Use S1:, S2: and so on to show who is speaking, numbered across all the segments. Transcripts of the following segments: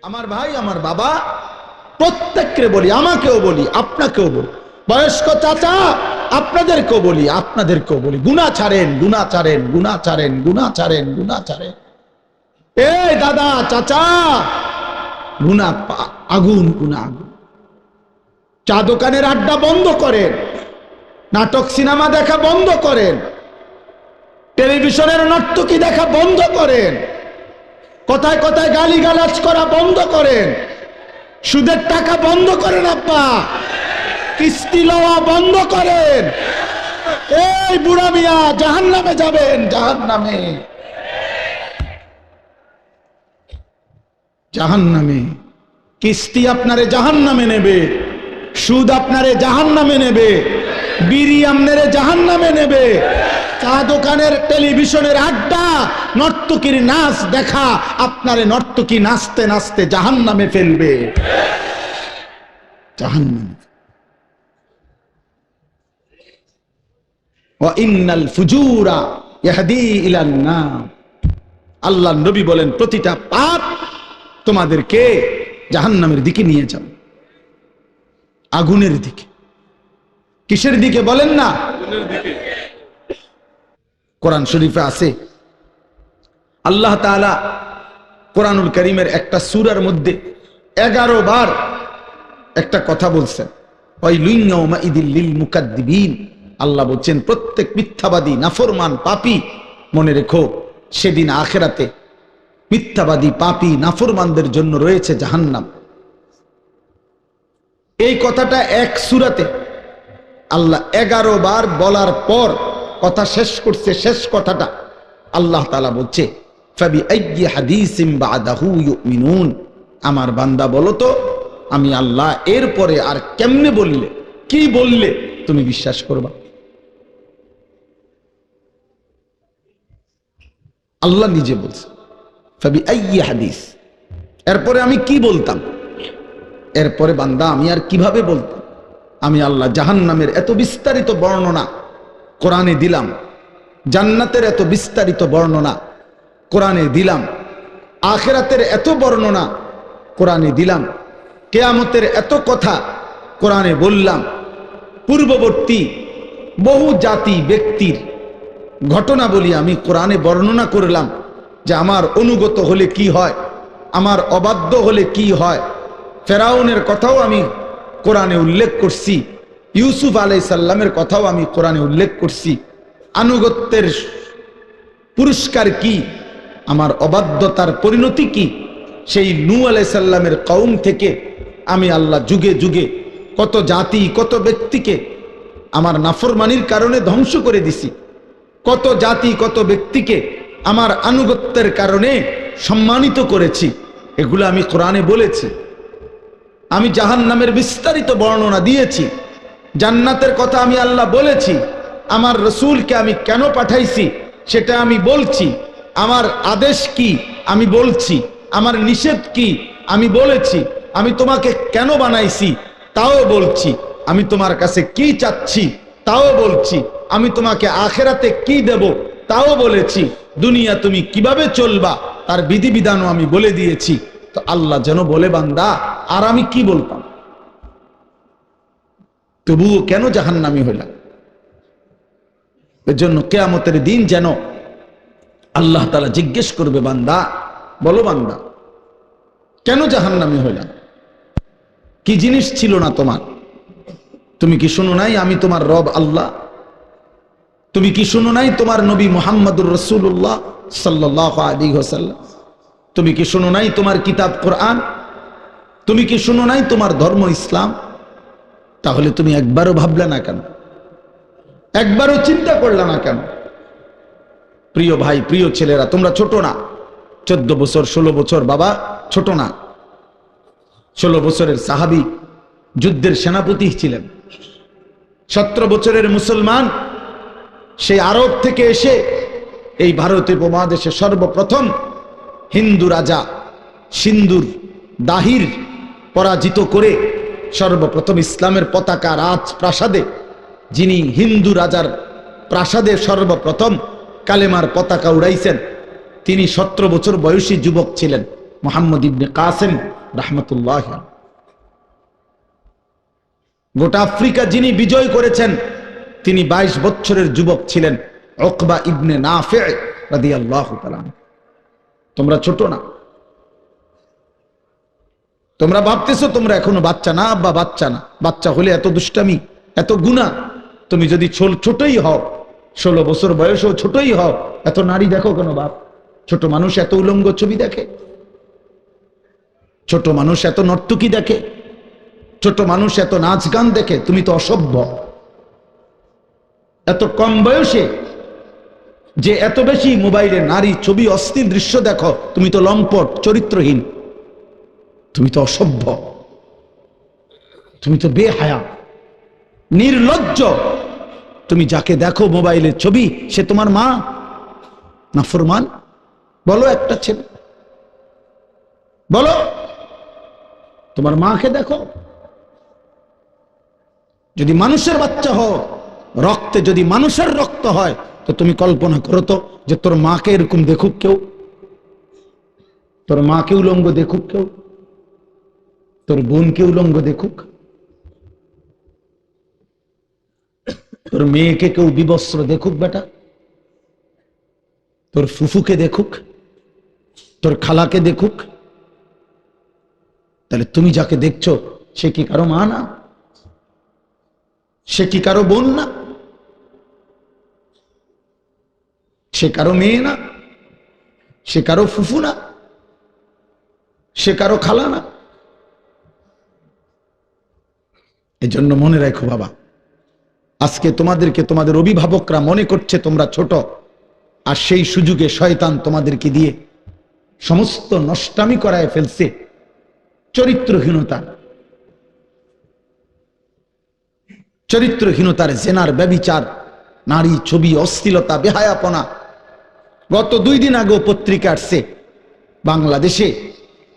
S1: আমার ভাই, আমার বাবা, প্রত্যেককে বলি, আমাকেও বলি, আপনাকেও বলি, বয়স্ক চাচা আপনাদেরকেও বলি, আপনাদেরকেও বলি, গুনাহ ছাড়েন, গুনাহ ছাড়েন, গুনাহ ছাড়েন, গুনাহ ছাড়েন, গুনাহ ছাড়েন। এই দাদা, চাচা, গুনাহ আগুন, গুনাহ আগুন। চা দোকানের আড্ডা বন্ধ করেন, নাটক সিনেমা দেখা বন্ধ করেন, টেলিভিশনের নর্তকী দেখা বন্ধ করেন, কথায় কথায় গালিগালাজ করা বন্ধ করেন, সুদের টাকা বন্ধ করেন, আব্বা কিস্তি লওয়া বন্ধ করেন। এই বুড়া মিয়া জাহান্নামে যাবেন, জাহান্নামে, জাহান্নামে। কিস্তি আপনারে জাহান্নামে নেবে, সুদ আপনারে জাহান্নামে নেবে, বিড়ি আপনারে জাহান্নামে নেবে, চা দোকানের টেলিভিশনের আড্ডা, নর্তকীর নাচ দেখা আপনারে নর্তকী নাচতে নাচতে জাহান্নামে ফেলবে, জাহান্নামে। ওয়া ইন্নাল ফুজুরা ইয়াহদি ইলান নার। আল্লাহর নবী বলেন প্রতিটা পাপ তোমাদেরকে জাহান্নামের দিকে নিয়ে যাবে, আগুনের দিকে। কিসের দিকে বলেন না? আগুনের দিকে। কোরআন শরীফে আছে, আল্লাহ তাআলা কোরআনুল কারীমের একটা সূরার মধ্যে 11 বার একটা কথা বলছেন, ওয়াইলুন ইয়াউমাইযিল লিল মুকাদ্দিবিন। আল্লাহ বলছেন প্রত্যেক মিথ্যাবাদী, নাফরমান, পাপী, মনে রেখো সেদিন আখিরাতে মিথ্যাবাদী, পাপী, নাফরমানদের জন্য রয়েছে জাহান্নাম। এই কথাটা এক সূরাতে আল্লাহ 11 বার বলার পর কথা শেষ করছে, শেষ কথাটা আল্লাহ তাআলা বলছে ফাবিআইয়ি হাদিসিন বাদাহু ইউমিনুন। আমার বান্দা বলো তো আমি আল্লাহ এরপরে আর কেমনে বললে, কি বললে তুমি বিশ্বাস করবা? আল্লাহ নিজে বলছে ফাবিআইয়ি হাদিস, এরপরে আমি কি বলতাম, এরপরে বান্দা আমি আর কিভাবে বলতাম। আমি আল্লাহ জাহান্নামের এত বিস্তারিত বর্ণনা কোরআনে দিলাম, জান্নাতের এত বিস্তারিত বর্ণনা কোরআনে দিলাম, আখিরাতের এত বর্ণনা কোরআনে দিলাম, কিয়ামতের এত কথা কোরআনে বললাম, পূর্ববর্তী বহু জাতি ব্যক্তির ঘটনা বলি আমি কোরআনে বর্ণনা করলাম যে আমার অনুগত হলে কি হয়, আমার অবাধ্য হলে কি হয়। ফেরাউনের কথাও আমি কোরআনে উল্লেখ করছি, ইউসুফ আলাইহিস সালামের কথাও আমি কোরআনে উল্লেখ করছি। আনুগত্যের পুরস্কার কি, আমার অবাধ্যতার পরিণতি কি, সেই নূহ আলাইহিস সালামের কওম থেকে আমি আল্লাহ যুগে যুগে কত জাতি, কত ব্যক্তিকে আমার নাফরমানির কারণে ধ্বংস করে দিছি, কত জাতি, কত ব্যক্তিকে আমার আনুগত্যের কারণে সম্মানিত করেছি। এগুলো আমি কোরআনে বলেছি। আমি জাহান্নামের বিস্তারিত বর্ণনা দিয়েছি, জান্নাতের কথা আমি আল্লাহ বলেছি, আমার রসুলকে আমি কেন পাঠাইছি সেটা আমি বলছি, আমার আদেশ কি আমি বলছি, আমার নিষেধ কি আমি বলেছি, আমি তোমাকে কেন বানাইছি তাও বলছি, আমি তোমার কাছে কি চাচ্ছি তাও বলছি, আমি তোমাকে আখিরাতে কি দেব তাও বলেছি, দুনিয়া তুমি কিভাবে চলবা তার বিধিবিধানও আমি বলে দিয়েছি। তো আল্লাহ যেন বলে বান্দা আর আমি কি বলতাম, তবুও কেন জাহান্নামী হইলাম? এর জন্য কিয়ামতের দিন যেন আল্লাহ তাআলা জিজ্ঞেস করবে, বান্দা বলো বান্দা কেন জাহান্নামী হইলাম, কি জিনিস ছিল না তোমার? তুমি কি শুনো নাই আমি তোমার রব আল্লাহ? তুমি কি শুনো নাই তোমার নবী মুহাম্মদুর রাসূলুল্লাহ সাল্লাল্লাহু আলাইহি ওয়াসাল্লাম? তুমি কি শুনো নাই তোমার কিতাব কোরআন? তুমি কি শুনো নাই তোমার ধর্ম ইসলাম? তাহলে তুমি একবারও ভাবলে না কেন, একবারও চিন্তা করলে না কেন? প্রিয় ভাই, প্রিয় ছেলেরা, তোমরা ছোট না, 14 বছর 16 বছর বাবা ছোট না। 16 বছরের সাহাবী যুদ্ধের সেনাপতি ছিলেন, 17 বছরের মুসলমান, সেই আরব থেকে এসে এই ভারতীয় উপমহাদেশে সর্বপ্রথম হিন্দু রাজা সিন্ধুর দাহির পরাজিত করে সর্বপ্রথম ইসলামের পতাকা রাজপ্রাসাদে, যিনি হিন্দু রাজার প্রাসাদে সর্বপ্রথম কালেমার পতাকা উড়াইছেন, তিনি 17 বছর বয়সী যুবক ছিলেন। মুহাম্মদ ইবনে কাসিম রাহমাতুল্লাহ। গোটা আফ্রিকা যিনি বিজয় করেছেন তিনি 22 বছরের যুবক ছিলেন, উকবা ইবনে নাফি' রাদিয়াল্লাহু তাআলা। তোমরা ছোট না, তোমরা ভাবতেছো তোমরা এখনো বাচ্চা না। আব্বা বাচ্চা না, বাচ্চা হলে এত দুষ্টামি এত গুনাহ। তুমি যদি ছোটই হও, 16 বছর বয়সেও ছোটই হও, এত নারী দেখো কেন বাপ? ছোট মানুষ এত উলঙ্গ ছবি দেখে, ছোট মানুষ এত নর্তকী দেখে, ছোট মানুষ এত নাচ গান দেখে। তুমি তো অসভ্য। এত কম বয়সে যে এত বেশি মোবাইলে নারী ছবি অশ্লীল দৃশ্য দেখো, তুমি তো লম্পট চরিত্রহীন, তুমি তো অসভ্য, তুমি তো বেহায়া নির্লজ্জ। তুমি যাকে দেখো মোবাইলের ছবি সে তোমার মা না ফরমান? বলো একটা ছেলে, বলো তোমার মাকে দেখো। যদি মানুষের বাচ্চা হও, রক্তে যদি মানুষের রক্ত হয়, তো তুমি কল্পনা করো তো যে তোর মাকে এরকম দেখুক কেউ, তোর মাকে উলঙ্গ দেখুক কেউ, তোর বোনকে উলঙ্গ দেখুক, তোর মেয়েকে কেউ বিবস্ত্র দেখুক বেটা, তোর ফুফুকে দেখুক, তোর খালাকে দেখুক। তাহলে তুমি যাকে দেখছো সে কি কারো মা না? সে কি কারো বোন না? সে কারো মেয়ে না? সে কারো ফুফু না? সে কারো খালা না? এজন্য মনে রাখো বাবা, আজকে তোমাদেরকে তোমাদের অভিভাবকরা মনে করছে তোমরা ছোট, আর সেই সুযোগে শয়তান তোমাদেরকে দিয়ে সমস্ত নষ্টামি করায় ফেলছে। চরিত্রহীনতার জেনার, ব্যভিচার, নারী ছবি, অশ্লীলতা, বেহায়াপনা। গত 2 দিন আগে পত্রিকা আসছে বাংলাদেশে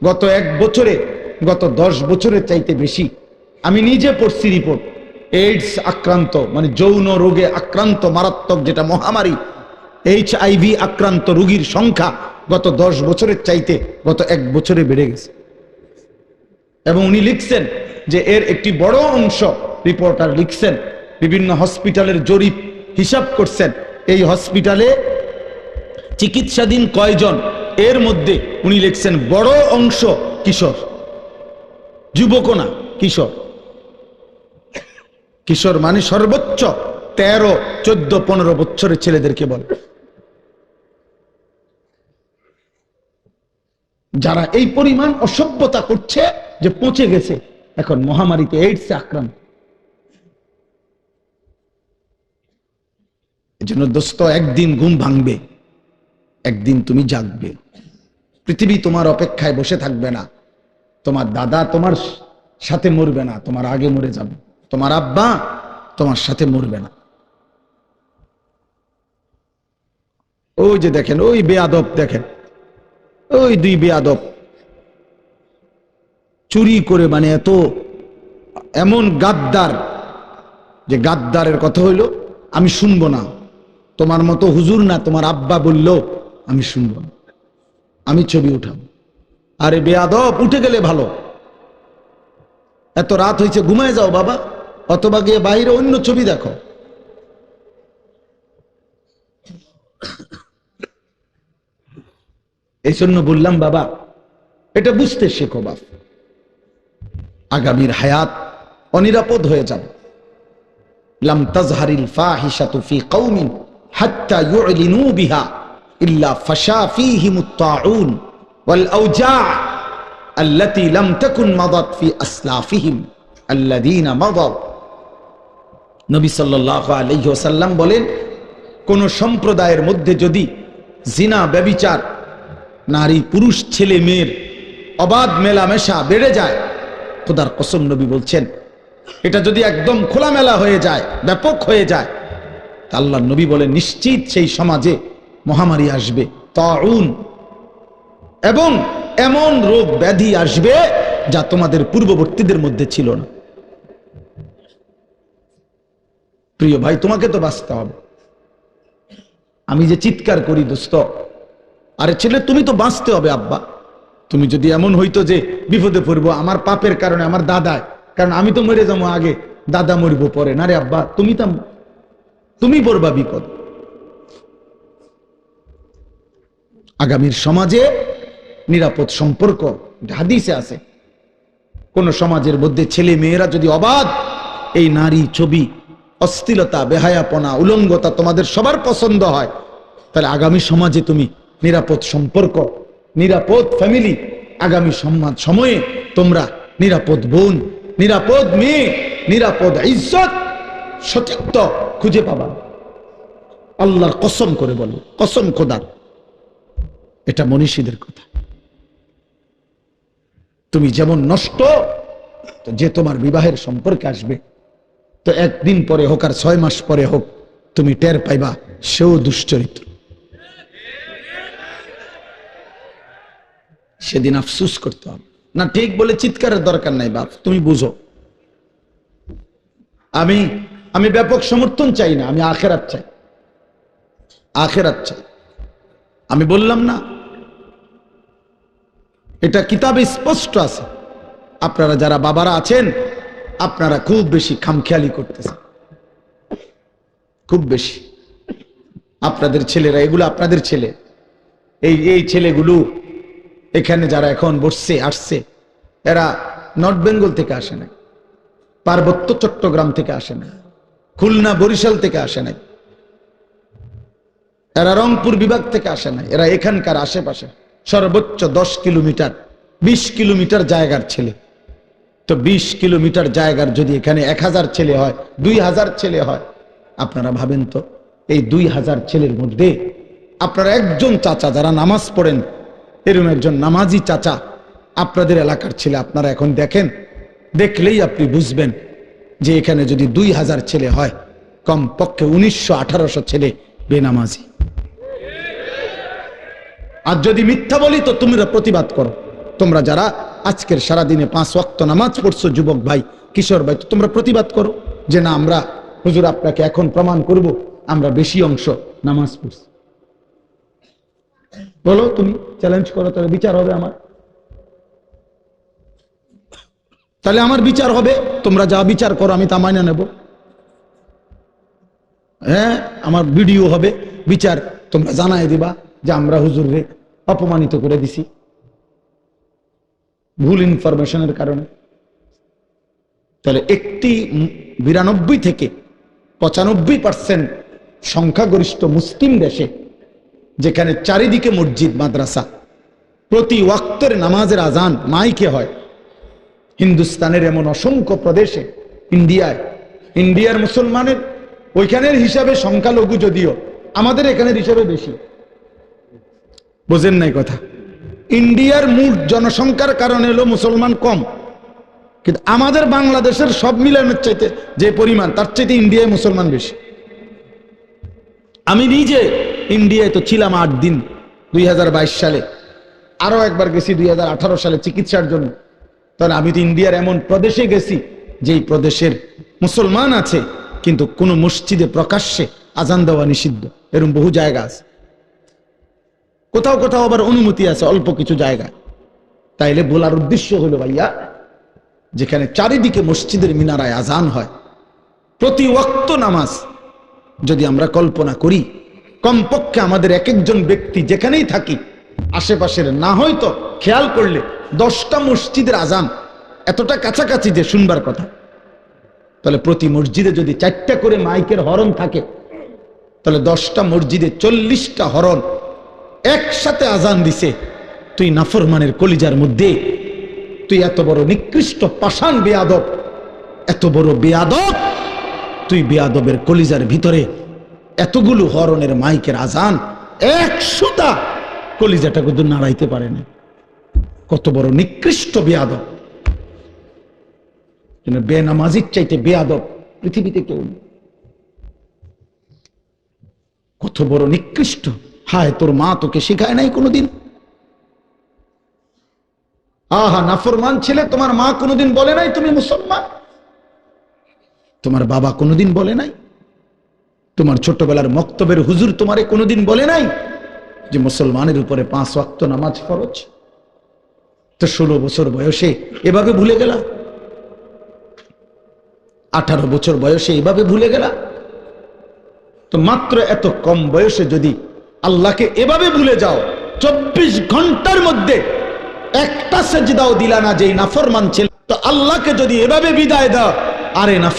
S1: গত 1 বছরে, গত 10 বছরের চাইতে বেশি, আমি নিজে পড়ছি রিপোর্ট, এইডস আক্রান্ত মানে যৌন রোগে আক্রান্ত মারাত্মক যেটা মহামারী, HIV আক্রান্ত রোগীর সংখ্যা গত 10 বছরের চাইতে গত 1 বছরে বেড়ে গেছে। এবং উনি লিখছেন যে এর একটি বড় অংশ, রিপোর্টার লিখছেন, বিভিন্ন হসপিটালের জরিপ হিসাব করছেন, এই হসপিটালে চিকিৎসাধীন কয়জন, এর মধ্যে উনি লিখছেন বড় অংশ কিশোর, যুবক না, কিশোর। কিশোর মানে সর্বোচ্চ 13, 14, 15 বছরের ছেলেদেরকে বলে। যারা এই পরিমাণ অসভ্যতা করছে যে পচে গেছে এখন মহামারীতে, এইডসে আক্রান্ত। এজন্য দোস্ত, একদিন ঘুম ভাঙবে, একদিন তুমি জাগবে। পৃথিবী তোমার অপেক্ষায় বসে থাকবে না। তোমার দাদা তোমার সাথে মরবে না, তোমার আগে মরে যাবে। তোমার আব্বা তোমার সাথে মরবে না। ওই যে দেখেন, ওই বেয়াদব দেখেন, ওই 2 বেয়াদব চুরি করে, মানে এমন গাদ্দার, যে গাদ্দারের কথা হইল আমি শুনবো না, তোমার মতো হুজুর না, তোমার আব্বা বললো আমি শুনবো না, আমি ছবি উঠাবো। আরে বেয়াদব, উঠে গেলে ভালো, এত রাত হয়েছে ঘুমায় যাও বাবা, অথবা গিয়ে বাইরে অন্য ছবি দেখো। এই জন্য বললাম বাবা, এটা বুঝতে শেখো বাপ, আগামীর হায়াত অনিরাপদ হয়ে যাবে। লাম তাজহারিল ফাহিশাতু ফি কওমিন হাত্তা ইউলিনু বিহা ইল্লা ফাশা ফীহিমুত তাউন ওয়াল আওজা' আল্লাতী লাম তাকুন মাদাত ফি আসলাফিহিম আল্লাযীনা মাদাউ। নবী সাল্লাল্লাহু আলাইহি ওয়াসাল্লাম বলেন, কোন সম্প্রদায়ের মধ্যে যদি জিনা, ব্যভিচার, নারী পুরুষ ছেলে মেয়ের অবাধ মেলামেশা বেড়ে যায়, খোদার কসম নবী বলছেন, এটা যদি একদম খোলামেলা হয়ে যায়, ব্যাপক হয়ে যায়, তা আল্লাহর নবী বলেন নিশ্চিত সেই সমাজে মহামারী আসবে, তাউন, এবং এমন রোগ ব্যাধি আসবে যা তোমাদের পূর্ববর্তীদের মধ্যে ছিল না। প্রিয় ভাই, তোমাকে তো বাঁচতে হবে। আমি যে চিৎকার করি দোস্ত, আরে ছেলে তুমি তো বাঁচতে হবে আব্বা, তুমি যদি এমন হইতো যে বিপদে পড়বো আমার পাপের কারণে, আমার দাদায়, কারণ আমি তো মরে যাবো আগে, দাদা মরিব পরে, না রে আব্বা, তুমি পড়বা বিপদ। আগামীর সমাজে নিরাপদ সম্পর্ক, হাদিসে আছে, কোন সমাজের মধ্যে ছেলে মেয়েরা যদি অবাধ এই নারী ছবি, অশ্লীলতা, বেহায়াপনা, উলঙ্গতা তোমাদের সবার পছন্দ হয়, তাহলে আগামী সমাজে তুমি নিরাপদ সম্পর্ক, নিরাপদ ফ্যামিলি, আগামী সময়ে তোমরা নিরাপদ বোন, নিরাপদ মেয়ে, নিরাপদ ইজ্জত, সতীত্ব খুঁজে পাবা। আল্লাহর কসম করে বলো, কসম খোদার, এটা মনীষীদের কথা। তুমি যেমন নষ্ট, তো যে তোমার বিবাহের সম্পর্কে আসবে, তো একদিন পরে হোক আর 6 মাস পরে হোক, তুমি টের পাইবা সেও দুশ্চরিত্র। সেদিন আফসুস করতে হবে না। ঠিক বলে চিৎকারের দরকার নাই বাপ, তুমি বুঝো। আমি ব্যাপক সমর্থন চাই না, আমি আখেরাত চাই, আখেরাত চাই। আমি বললাম না, এটা কিতাবে স্পষ্ট আছে। আপনারা যারা বাবারা আছেন, আপনারা খুব বেশি খামখেয়ালি করতেছেন, খুব বেশি। আপনাদের ছেলেরা, এগুলো আপনাদের ছেলে, এই ছেলেগুলো এখানে যারা এখন বসছে, আসছে, এরা নর্থ বেঙ্গল থেকে আসে নাই, পার্বত্য চট্টগ্রাম থেকে আসে নাই, খুলনা বরিশাল থেকে আসে নাই, এরা রংপুর বিভাগ থেকে আসে নাই, এরা এখানকার আশেপাশে সর্বোচ্চ 10 কিলোমিটার 20 কিলোমিটার জায়গার ছেলে। তো 20 কিলোমিটার জায়গার যদি এখানে 1000 ছেলে হয়, 2000 ছেলে হয়, আপনারা ভাবেন তো এই 2000 ছেলের মধ্যে আপনারা একজন চাচা যারা নামাজ পড়েন, এরকম একজন নামাজি চাচা আপনাদের এলাকার ছেলে, আপনারা এখন দেখেন, দেখলেই আপনি বুঝবেন যে এখানে যদি 2000 ছেলে হয়, কমপক্ষে 1900-1800 ছেলে বেনামাজি। আর যদি মিথ্যা বলি তো তোমরা প্রতিবাদ করো। তোমরা যারা আজকের সারাদিনে 5 ওয়াক্ত নামাজ পড়ছো, যুবক ভাই, কিশোর ভাই, তো তোমরা প্রতিবাদ করো যে না, আমরা হুজুর আপনাকে এখন প্রমাণ করব আমরা বেশি অংশ নামাজ পড়ছি। বলো, তুমি চ্যালেঞ্জ করো, তাহলে বিচার হবে আমার, তাহলে আমার বিচার হবে। তোমরা যা বিচার করো আমি তা মাইনে নেব। হ্যাঁ, আমার ভিডিও হবে, বিচার তোমরা জানাই দিবা যে আমরা হুজুররে অপমানিত করে দিছি ভুল ইনফরমেশনের কারণে। তাহলে একটি 92 থেকে 95% সংখ্যাগরিষ্ঠ মুসলিম দেশে, যেখানে চারিদিকে মসজিদ, মাদ্রাসা, প্রতি ওয়াক্তের নামাজের আজান মাইকে হয়, হিন্দুস্তানের এমন অসংখ্য প্রদেশে, ইন্ডিয়ার মুসলমানের ওইখানের হিসাবে সংখ্যালঘু, যদিও আমাদের এখানের হিসাবে বেশি। বোঝেন নাই কথা? ইন্ডিয়ার মোট জনসংখ্যার কারণে হলো মুসলমান কম, কিন্তু আমাদের বাংলাদেশের সব মিলানোর চাইতে যে পরিমাণ, তার চাইতে ইন্ডিয়ায় মুসলমান বেশি। আমি নিজে ইন্ডিয়ায় তো ছিলাম 8 দিন 2022 সালে, আরো একবার গেছি 2018 সালে চিকিৎসার জন্য। তাহলে আমি তো ইন্ডিয়ার এমন প্রদেশে গেছি যেই প্রদেশের মুসলমান আছে কিন্তু কোন মসজিদে প্রকাশ্যে আজান দেওয়া নিষিদ্ধ, এরকম বহু জায়গা আছে। কোথাও কোথাও আবার অনুমতি আছে অল্প কিছু জায়গায়। তাইলে বলার উদ্দেশ্য হলো ভাইয়া, যেখানে চারিদিকে মসজিদের মিনারায় আজান হয়, প্রতি ওয়াক্ত নামাজ যদি আমরা কল্পনা করি, কমপক্ষে আমাদের এক একজন ব্যক্তি যেখানেই থাকি আশেপাশের, না হয়তো খেয়াল করলে 10টা মসজিদের আজান এতটা কাছাকাছি যে শুনবার কথা, তাহলে প্রতি মসজিদে যদি 4টা করে মাইকের হরন থাকে, তাহলে 10টা মসজিদে 40টা হরন একসাথে আজান দিছে। তুই নাফরমানের কলিজার মধ্যে, তুই এত বড় নিকৃষ্ট পাষাণ বেয়াদব, এত বড় বেয়াদব, তুই বেয়াদবের কলিজার ভিতরে এতগুলো হরনের মাইকের আজান, 100টা কলিজাটা কিন্তু নাড়াইতে পারে না। কত বড় নিকৃষ্ট বেয়াদব! বেনামাজির চাইতে বেয়াদব পৃথিবীতে কেউ নেই। কত বড় নিকৃষ্ট! হায়, তোর মা তোকে শেখায় নাই কোনোদিন? আহা, নাফরমান ছেলে, তোমার মা কোনোদিন বলে নাই তুমি মুসলমান? তোমার বাবা কোনোদিন বলে নাই? তোমার ছোটবেলার মক্তবের হুজুর তোমারে কোনোদিন বলে নাই যে মুসলমানের উপরে 5 ওয়াক্ত নামাজ ফরজ? তো 16 বছর বয়সে এভাবে ভুলে গেলা, 18 বছর বয়সে এভাবে ভুলে গেলা। তো মাত্র এত কম বয়সে যদি আল্লাহকে এভাবে ভুলে যাও, 24 ঘন্টার মধ্যে একটা সেজদাও দিলা না যেই নাফরমান ছিল, তো আল্লাহকে যদি এভাবে বিদায় দাও, আরে না